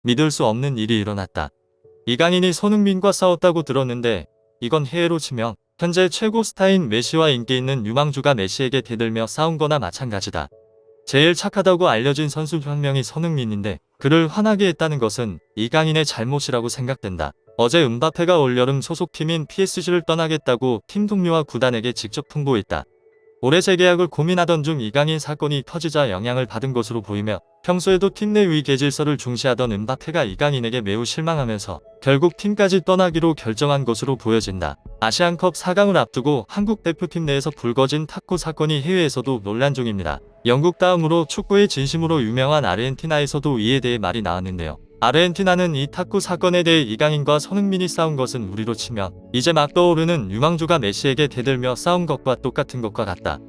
믿을 수 없는 일이 일어났다. 이강인이 손흥민과 싸웠다고 들었는데 이건 해외로 치면 현재 최고 스타인 메시와 인기 있는 유망주가 메시에게 대들며 싸운 거나 마찬가지다. 제일 착하다고 알려진 선수 한 명이 손흥민인데 그를 화나게 했다는 것은 이강인의 잘못이라고 생각된다. 어제 음바페가 올여름 소속팀인 PSG를 떠나겠다고 팀 동료와 구단에게 직접 통보했다. 올해 재계약을 고민하던 중 이강인 사건이 터지자 영향을 받은 것으로 보이며 평소에도 팀 내 위계질서를 중시하던 음바페가 이강인에게 매우 실망하면서 결국 팀까지 떠나기로 결정한 것으로 보여진다. 아시안컵 4강을 앞두고 한국 대표팀 내에서 불거진 탁구 사건이 해외에서도 논란 중입니다. 영국 다음으로 축구의 진심으로 유명한 아르헨티나에서도 이에 대해 말이 나왔는데요. 아르헨티나는 이 탁구 사건에 대해 이강인과 손흥민이 싸운 것은 우리로 치면 이제 막 떠오르는 유망주가 메시에게 대들며 싸운 것과 똑같은 것과 같다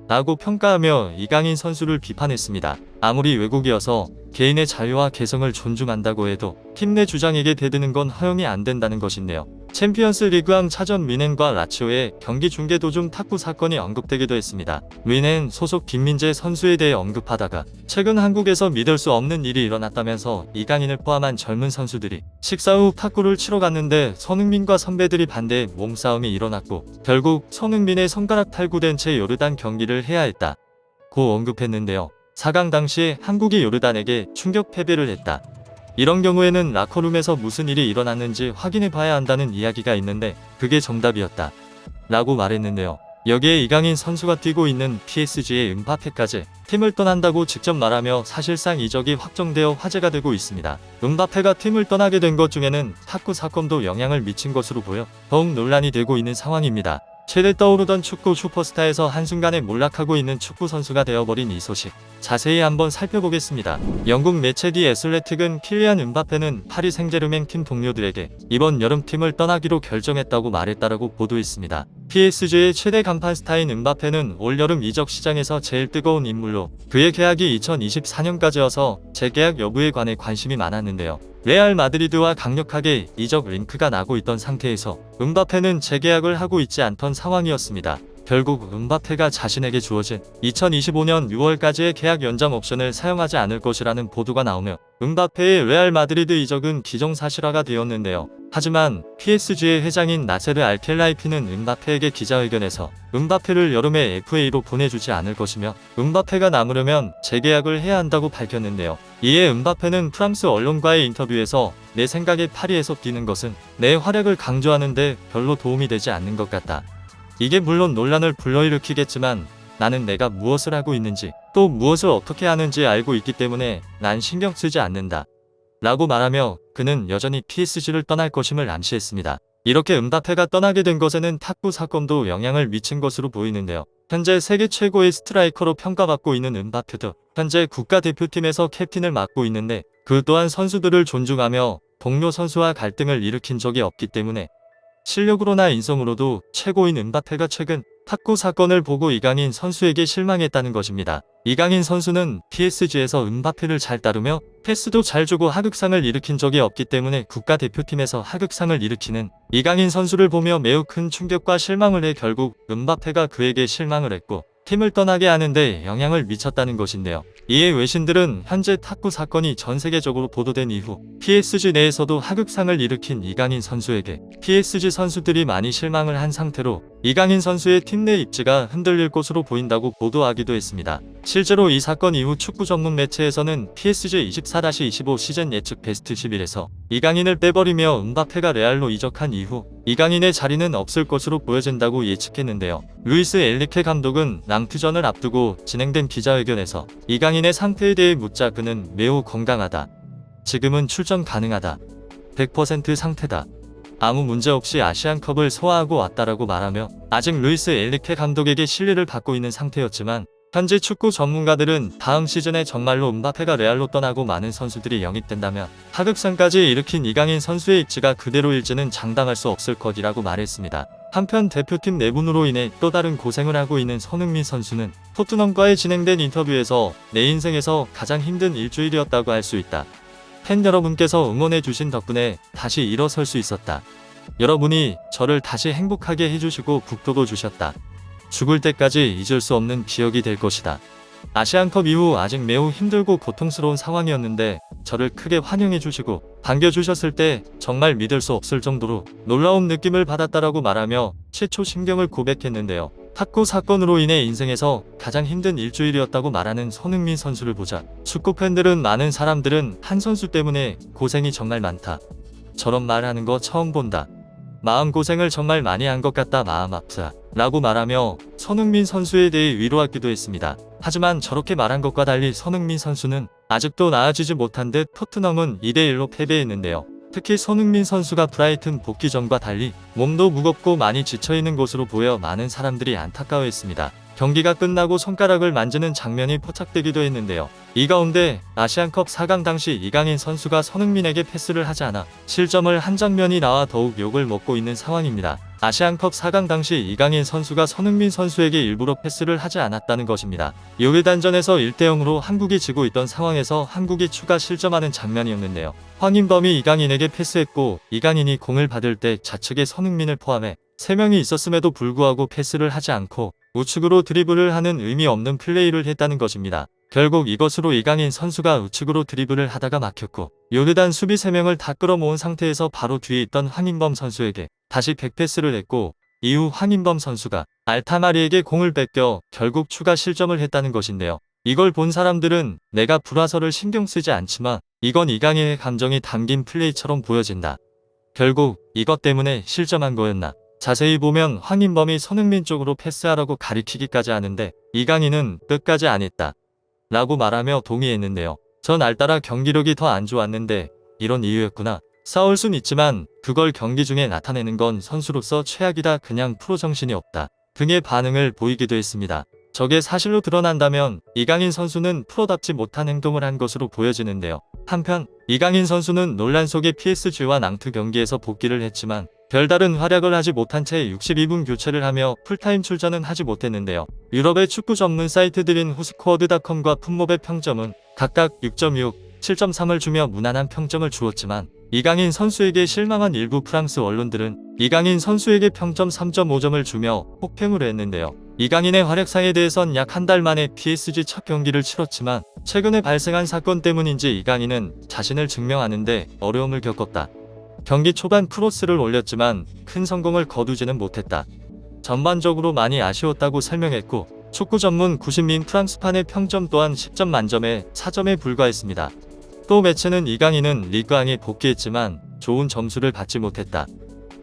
라고 평가하며 이강인 선수를 비판했습니다. 아무리 외국이어서 개인의 자유와 개성을 존중한다고 해도 팀 내 주장에게 대드는 건 허용이 안 된다는 것인데요. 챔피언스 리그왕 차전 뮌헨과 라치오의 경기 중계 도중 탁구 사건이 언급되기도 했습니다. 뮌헨 소속 김민재 선수에 대해 언급하다가 최근 한국에서 믿을 수 없는 일이 일어났다면서 이강인을 포함한 젊은 선수들이 식사 후 탁구를 치러 갔는데 손흥민과 선배들이 반대해 몸싸움이 일어났고 결국 손흥민의 손가락 탈구된 채 요르단 경기를 해야 했다 고 언급했는데요. 4강 당시 한국이 요르단에게 충격 패배를 했다. 이런 경우에는 라커룸에서 무슨 일이 일어났는지 확인해 봐야 한다는 이야기가 있는데 그게 정답이었다 라고 말했는데요. 여기에 이강인 선수가 뛰고 있는 PSG의 음바페까지 팀을 떠난다고 직접 말하며 사실상 이적이 확정되어 화제가 되고 있습니다. 음바페가 팀을 떠나게 된 것 중에는 탁구 사건도 영향을 미친 것으로 보여 더욱 논란이 되고 있는 상황입니다. 최대 떠오르던 축구 슈퍼스타에서 한순간에 몰락하고 있는 축구 선수가 되어버린 이 소식 자세히 한번 살펴보겠습니다. 영국 매체 디 애슬레틱은 킬리안 음바페는 파리 생제르맹 팀 동료들에게 이번 여름 팀을 떠나기로 결정했다고 말했다라고 보도했습니다. PSG의 최대 간판 스타인 음바페는 올여름 이적 시장에서 제일 뜨거운 인물로 그의 계약이 2024년까지여서 재계약 여부에 관해 관심이 많았는데요. 레알 마드리드와 강력하게 이적 링크가 나고 있던 상태에서 음바페는 재계약을 하고 있지 않던 상황이었습니다. 결국 음바페가 자신에게 주어진 2025년 6월까지의 계약 연장 옵션을 사용하지 않을 것이라는 보도가 나오며 음바페의 레알 마드리드 이적은 기정사실화가 되었는데요. 하지만 PSG의 회장인 나세르 알켈라이피는 음바페에게 기자회견에서 음바페를 여름에 FA로 보내주지 않을 것이며 음바페가 남으려면 재계약을 해야 한다고 밝혔는데요. 이에 음바페는 프랑스 언론과의 인터뷰에서 내 생각에 파리에서 뛰는 것은 내 활약을 강조하는데 별로 도움이 되지 않는 것 같다. 이게 물론 논란을 불러일으키겠지만 나는 내가 무엇을 하고 있는지 또 무엇을 어떻게 하는지 알고 있기 때문에 난 신경 쓰지 않는다 라고 말하며 그는 여전히 PSG를 떠날 것임을 암시했습니다. 이렇게 음바페가 떠나게 된 것에는 탁구 사건도 영향을 미친 것으로 보이는데요. 현재 세계 최고의 스트라이커로 평가받고 있는 음바페도 현재 국가대표팀에서 캡틴을 맡고 있는데 그 또한 선수들을 존중하며 동료 선수와 갈등을 일으킨 적이 없기 때문에 실력으로나 인성으로도 최고인 음바페가 최근 탁구 사건을 보고 이강인 선수에게 실망했다는 것입니다. 이강인 선수는 PSG에서 음바페를 잘 따르며 패스도 잘 주고 하극상을 일으킨 적이 없기 때문에 국가대표팀에서 하극상을 일으키는 이강인 선수를 보며 매우 큰 충격과 실망을 해 결국 음바페가 그에게 실망을 했고 팀을 떠나게 하는데 영향을 미쳤다는 것인데요. 이에 외신들은 현재 탁구 사건이 전 세계적으로 보도된 이후 PSG 내에서도 하극상을 일으킨 이강인 선수에게 PSG 선수들이 많이 실망을 한 상태로 이강인 선수의 팀 내 입지가 흔들릴 것으로 보인다고 보도하기도 했습니다. 실제로 이 사건 이후 축구 전문 매체에서는 PSG 24-25 시즌 예측 베스트 11에서 이강인을 빼버리며 음바페가 레알로 이적한 이후 이강인의 자리는 없을 것으로 보여진다고 예측했는데요. 루이스 엔리케 감독은 랑투전을 앞두고 진행된 기자회견에서 이강인의 상태에 대해 묻자 그는 매우 건강하다. 지금은 출전 가능하다. 100% 상태다. 아무 문제 없이 아시안컵을 소화하고 왔다라고 말하며 아직 루이스 엔리케 감독에게 신뢰를 받고 있는 상태였지만 현재 축구 전문가들은 다음 시즌에 정말로 음바페가 레알로 떠나고 많은 선수들이 영입된다면 하극상까지 일으킨 이강인 선수의 입지가 그대로일지는 장담할 수 없을 것이라고 말했습니다. 한편 대표팀 내분으로 인해 또 다른 고생을 하고 있는 손흥민 선수는 토트넘과의 진행된 인터뷰에서 내 인생에서 가장 힘든 일주일이었다고 할 수 있다. 팬 여러분께서 응원해주신 덕분에 다시 일어설 수 있었다. 여러분이 저를 다시 행복하게 해주시고 북돋워 주셨다. 죽을 때까지 잊을 수 없는 기억이 될 것이다. 아시안컵 이후 아직 매우 힘들고 고통스러운 상황이었는데 저를 크게 환영해 주시고 반겨주셨을 때 정말 믿을 수 없을 정도로 놀라운 느낌을 받았다라고 말하며 최초 심경을 고백했는데요. 탁구 사건으로 인해 인생에서 가장 힘든 일주일이었다고 말하는 손흥민 선수를 보자 축구 팬들은 많은 사람들은 한 선수 때문에 고생이 정말 많다. 저런 말하는 거 처음 본다. 마음고생을 정말 많이 한 것 같다. 마음 아프다. 라고 말하며 손흥민 선수에 대해 위로하기도 했습니다. 하지만 저렇게 말한 것과 달리 손흥민 선수는 아직도 나아지지 못한 듯 토트넘은 2대1로 패배했는데요. 특히 손흥민 선수가 브라이튼 복귀전과 달리 몸도 무겁고 많이 지쳐있는 것으로 보여 많은 사람들이 안타까워했습니다. 경기가 끝나고 손가락을 만지는 장면이 포착되기도 했는데요. 이 가운데 아시안컵 4강 당시 이강인 선수가 손흥민에게 패스를 하지 않아 실점을 한 장면이 나와 더욱 욕을 먹고 있는 상황입니다. 아시안컵 4강 당시 이강인 선수가 손흥민 선수에게 일부러 패스를 하지 않았다는 것입니다. 요르단전에서 1대0으로 한국이 지고 있던 상황에서 한국이 추가 실점하는 장면이었는데요. 황인범이 이강인에게 패스했고 이강인이 공을 받을 때 좌측에 손흥민을 포함해 3명이 있었음에도 불구하고 패스를 하지 않고 우측으로 드리블을 하는 의미 없는 플레이를 했다는 것입니다. 결국 이것으로 이강인 선수가 우측으로 드리블을 하다가 막혔고 요르단 수비 3명을 다 끌어모은 상태에서 바로 뒤에 있던 황인범 선수에게 다시 백패스를 했고 이후 황인범 선수가 알타마리에게 공을 뺏겨 결국 추가 실점을 했다는 것인데요. 이걸 본 사람들은 내가 불화설을 신경 쓰지 않지만 이건 이강인의 감정이 담긴 플레이처럼 보여진다. 결국 이것 때문에 실점한 거였나. 자세히 보면 황인범이 손흥민 쪽으로 패스하라고 가리키기까지 하는데 이강인은 끝까지 안 했다. 라고 말하며 동의했는데요. 전 알따라 경기력이 더 안 좋았는데 이런 이유였구나. 싸울 순 있지만 그걸 경기 중에 나타내는 건 선수로서 최악이다. 그냥 프로 정신이 없다. 등의 반응을 보이기도 했습니다. 저게 사실로 드러난다면 이강인 선수는 프로답지 못한 행동을 한 것으로 보여지는데요. 한편 이강인 선수는 논란 속에 PSG와 낭트 경기에서 복귀를 했지만 별다른 활약을 하지 못한 채 62분 교체를 하며 풀타임 출전은 하지 못했는데요. 유럽의 축구 전문 사이트들인 후스코어드닷컴과 풋몹의 평점은 각각 6.6, 7.3을 주며 무난한 평점을 주었지만 이강인 선수에게 실망한 일부 프랑스 언론들은 이강인 선수에게 평점 3.5점을 주며 폭평을 했는데요. 이강인의 활약상에 대해선 약 한 달 만에 PSG 첫 경기를 치렀지만 최근에 발생한 사건 때문인지 이강인은 자신을 증명하는데 어려움을 겪었다. 경기 초반 크로스를 올렸지만 큰 성공을 거두지는 못했다. 전반적으로 많이 아쉬웠다고 설명했고 축구 전문 90민 프랑스판의 평점 또한 10점 만점에 4점에 불과했습니다. 또 매체는 이강인은 리그왕에 복귀했지만 좋은 점수를 받지 못했다.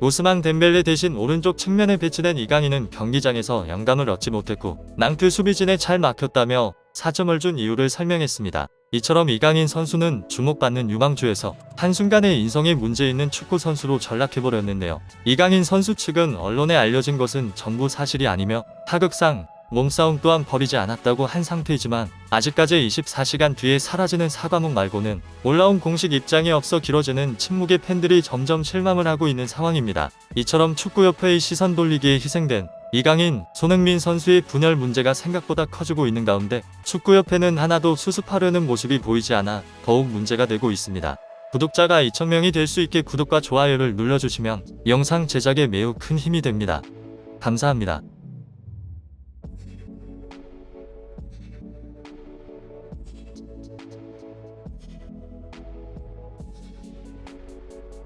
오스만 덴벨레 대신 오른쪽 측면에 배치된 이강인은 경기장에서 영감을 얻지 못했고 낭트 수비진에 잘 막혔다며 4점을 준 이유를 설명했습니다. 이처럼 이강인 선수는 주목받는 유망주에서 한순간에 인성에 문제 있는 축구 선수로 전락해버렸는데요. 이강인 선수 측은 언론에 알려진 것은 전부 사실이 아니며 하극상, 몸싸움 또한 벌이지 않았다고 한 상태이지만 아직까지 24시간 뒤에 사라지는 사과문 말고는 올라온 공식 입장이 없어 길어지는 침묵의 팬들이 점점 실망을 하고 있는 상황입니다. 이처럼 축구협회의 시선 돌리기에 희생된 이강인, 손흥민 선수의 분열 문제가 생각보다 커지고 있는 가운데 축구협회는 하나도 수습하려는 모습이 보이지 않아 더욱 문제가 되고 있습니다. 구독자가 2,000명이 될 수 있게 구독과 좋아요를 눌러주시면 영상 제작에 매우 큰 힘이 됩니다. 감사합니다.